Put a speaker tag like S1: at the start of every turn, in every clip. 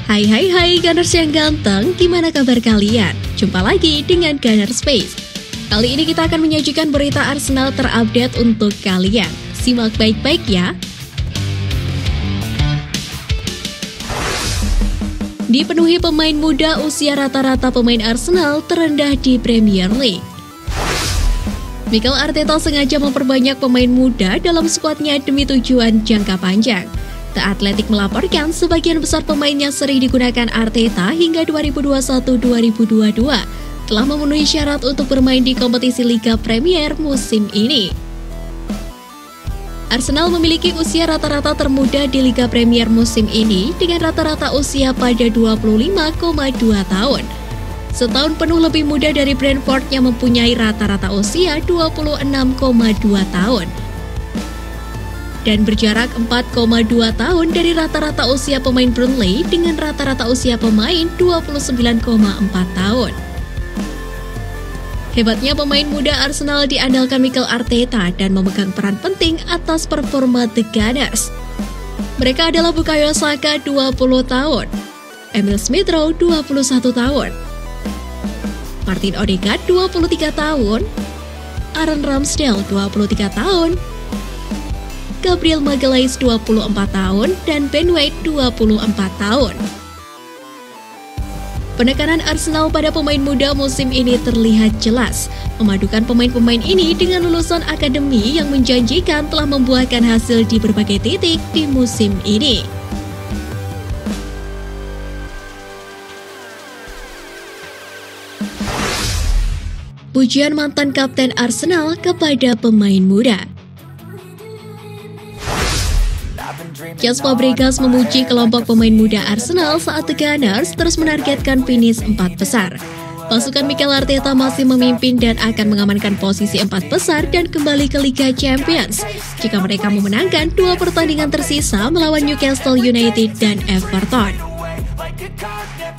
S1: Hai Gunners yang ganteng, gimana kabar kalian? Jumpa lagi dengan Gunner Space. Kali ini kita akan menyajikan berita Arsenal terupdate untuk kalian. Simak baik-baik ya. Dipenuhi pemain muda, usia rata-rata pemain Arsenal terendah di Premier League. Mikel Arteta sengaja memperbanyak pemain muda dalam skuadnya demi tujuan jangka panjang. The Athletic melaporkan sebagian besar pemainnya sering digunakan Arteta hingga 2021-2022 telah memenuhi syarat untuk bermain di kompetisi Liga Premier musim ini. Arsenal memiliki usia rata-rata termuda di Liga Premier musim ini dengan rata-rata usia pada 25,2 tahun. Setahun penuh lebih muda dari Brentford yang mempunyai rata-rata usia 26,2 tahun. Dan berjarak 4,2 tahun dari rata-rata usia pemain Burnley dengan rata-rata usia pemain 29,4 tahun. Hebatnya pemain muda Arsenal diandalkan Mikel Arteta dan memegang peran penting atas performa The Gunners. Mereka adalah Bukayo Saka 20 tahun, Emil Smith Rowe 21 tahun, Martin Odegaard 23 tahun, Aaron Ramsdale 23 tahun, Gabriel Magalhaes 24 tahun, dan Ben White 24 tahun. Penekanan Arsenal pada pemain muda musim ini terlihat jelas. Memadukan pemain-pemain ini dengan lulusan akademi yang menjanjikan telah membuahkan hasil di berbagai titik di musim ini. Pujian mantan kapten Arsenal kepada pemain muda. Cesc Fabregas memuji kelompok pemain muda Arsenal saat The Gunners terus menargetkan finish 4 besar. Pasukan Mikel Arteta masih memimpin dan akan mengamankan posisi 4 besar dan kembali ke Liga Champions jika mereka memenangkan 2 pertandingan tersisa melawan Newcastle United dan Everton.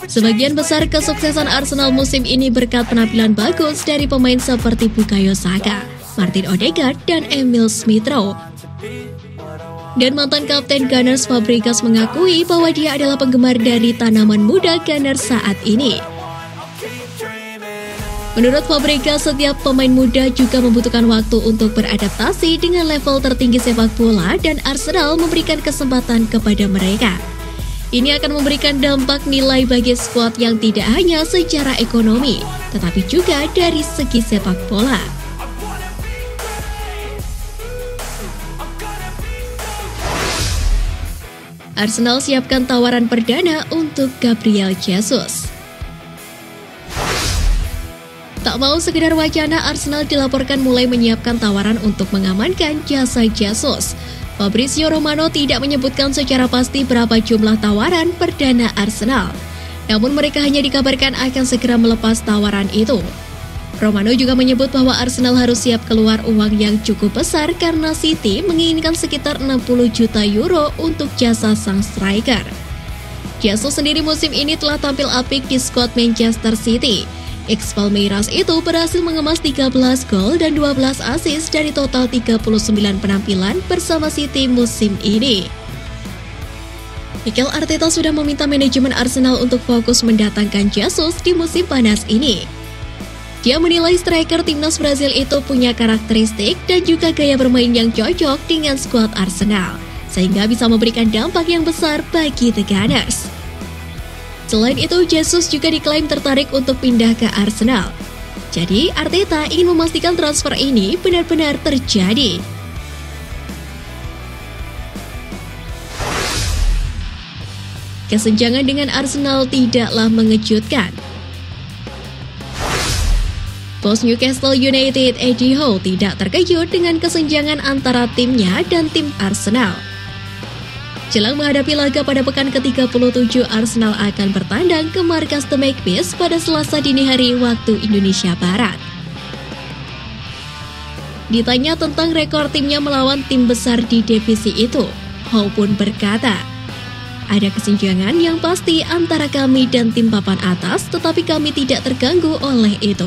S1: Sebagian besar kesuksesan Arsenal musim ini berkat penampilan bagus dari pemain seperti Bukayo Saka, Martin Odegaard, dan Emil Smith Rowe. Dan mantan kapten Gunners Fabregas mengakui bahwa dia adalah penggemar dari tanaman muda Gunners saat ini. Menurut Fabregas, setiap pemain muda juga membutuhkan waktu untuk beradaptasi dengan level tertinggi sepak bola dan Arsenal memberikan kesempatan kepada mereka. Ini akan memberikan dampak nilai bagi skuad yang tidak hanya secara ekonomi, tetapi juga dari segi sepak bola. Arsenal siapkan tawaran perdana untuk Gabriel Jesus. Tak mau sekedar wacana, Arsenal dilaporkan mulai menyiapkan tawaran untuk mengamankan jasa Jesus. Fabrizio Romano tidak menyebutkan secara pasti berapa jumlah tawaran perdana Arsenal. Namun mereka hanya dikabarkan akan segera melepas tawaran itu. Romano juga menyebut bahwa Arsenal harus siap keluar uang yang cukup besar karena City menginginkan sekitar 60 juta euro untuk jasa sang striker. Jesus sendiri musim ini telah tampil apik di skuad Manchester City. Ex-Palmeiras itu berhasil mengemas 13 gol dan 12 assist dari total 39 penampilan bersama City musim ini. Mikel Arteta sudah meminta manajemen Arsenal untuk fokus mendatangkan Jesus di musim panas ini. Dia menilai striker timnas Brazil itu punya karakteristik dan juga gaya bermain yang cocok dengan skuad Arsenal, sehingga bisa memberikan dampak yang besar bagi The Gunners. Selain itu, Jesus juga diklaim tertarik untuk pindah ke Arsenal. Jadi, Arteta ingin memastikan transfer ini benar-benar terjadi. Kesenjangan dengan Arsenal tidaklah mengejutkan. Bos Newcastle United Eddie Howe tidak terkejut dengan kesenjangan antara timnya dan tim Arsenal. Jelang menghadapi laga pada pekan ke-37, Arsenal akan bertandang ke markas The Magpies pada Selasa dini hari waktu Indonesia Barat. Ditanya tentang rekor timnya melawan tim besar di divisi itu, Howe pun berkata, "Ada kesenjangan yang pasti antara kami dan tim papan atas, tetapi kami tidak terganggu oleh itu.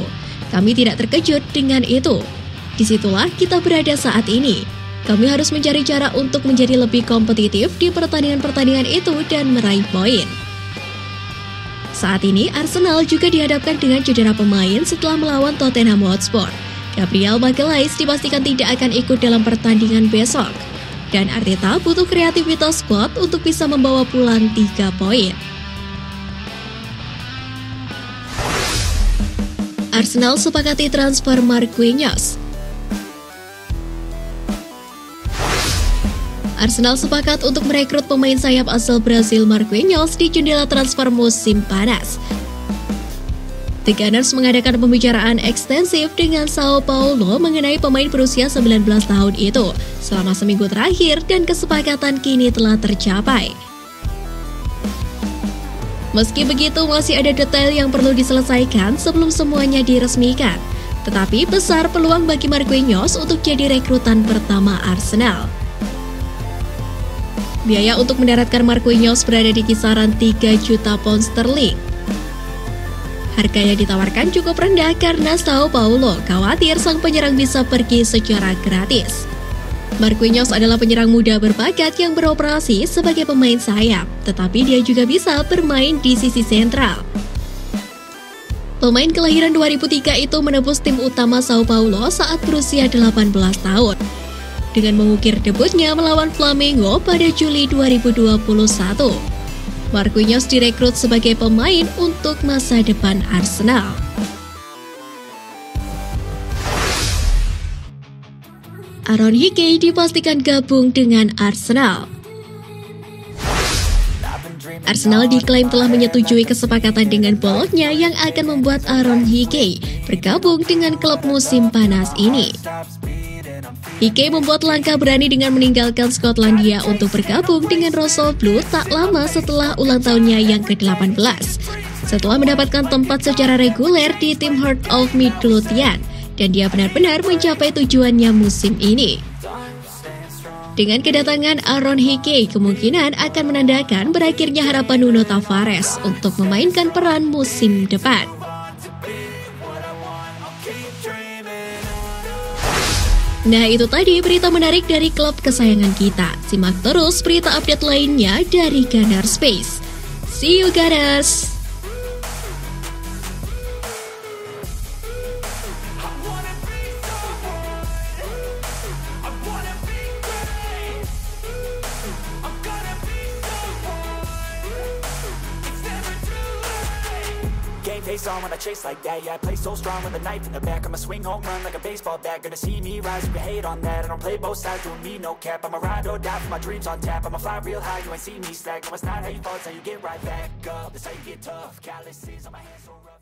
S1: Kami tidak terkejut dengan itu. Disitulah kita berada saat ini. Kami harus mencari cara untuk menjadi lebih kompetitif di pertandingan-pertandingan itu dan meraih poin." Saat ini Arsenal juga dihadapkan dengan cedera pemain setelah melawan Tottenham Hotspur. Gabriel Magalhaes dipastikan tidak akan ikut dalam pertandingan besok. Dan Arteta butuh kreativitas squad untuk bisa membawa pulang 3 poin. Arsenal sepakati transfer Marquinhos. Arsenal sepakat untuk merekrut pemain sayap asal Brasil Marquinhos di jendela transfer musim panas. The Gunners mengadakan pembicaraan ekstensif dengan Sao Paulo mengenai pemain berusia 19 tahun itu selama seminggu terakhir dan kesepakatan kini telah tercapai. Meski begitu, masih ada detail yang perlu diselesaikan sebelum semuanya diresmikan. Tetapi besar peluang bagi Marquinhos untuk jadi rekrutan pertama Arsenal. Biaya untuk mendaratkan Marquinhos berada di kisaran 3 juta pound sterling. Harga yang ditawarkan cukup rendah karena Sao Paulo khawatir sang penyerang bisa pergi secara gratis. Marquinhos adalah penyerang muda berbakat yang beroperasi sebagai pemain sayap, tetapi dia juga bisa bermain di sisi sentral. Pemain kelahiran 2003 itu menembus tim utama Sao Paulo saat berusia 18 tahun. Dengan mengukir debutnya melawan Flamengo pada Juli 2021. Marquinhos direkrut sebagai pemain untuk masa depan Arsenal. Aaron Hickey dipastikan gabung dengan Arsenal. Arsenal diklaim telah menyetujui kesepakatan dengan Bologna yang akan membuat Aaron Hickey bergabung dengan klub musim panas ini. Hickey membuat langkah berani dengan meninggalkan Skotlandia untuk bergabung dengan Rosso Blue tak lama setelah ulang tahunnya yang ke-18. Setelah mendapatkan tempat secara reguler di tim Heart of Midlothian, dan dia benar-benar mencapai tujuannya musim ini. Dengan kedatangan Aaron Hickey kemungkinan akan menandakan berakhirnya harapan Nuno Tavares untuk memainkan peran musim depan. Nah, itu tadi berita menarik dari klub kesayangan kita. Simak terus berita update lainnya dari Gunners Space. See you Gunners!
S2: Game face on when I chase like that. Yeah, I play so strong with a knife in the back. I'ma swing home run like a baseball bat. Gonna see me rise, you can hate on that. I don't play both sides, doing me no cap. I'ma ride or die for my dreams on tap. I'ma fly real high, you ain't see me slack. No, it's not how you fall, it's how you get right back up. That's how you get tough. Calluses on my hands so rough.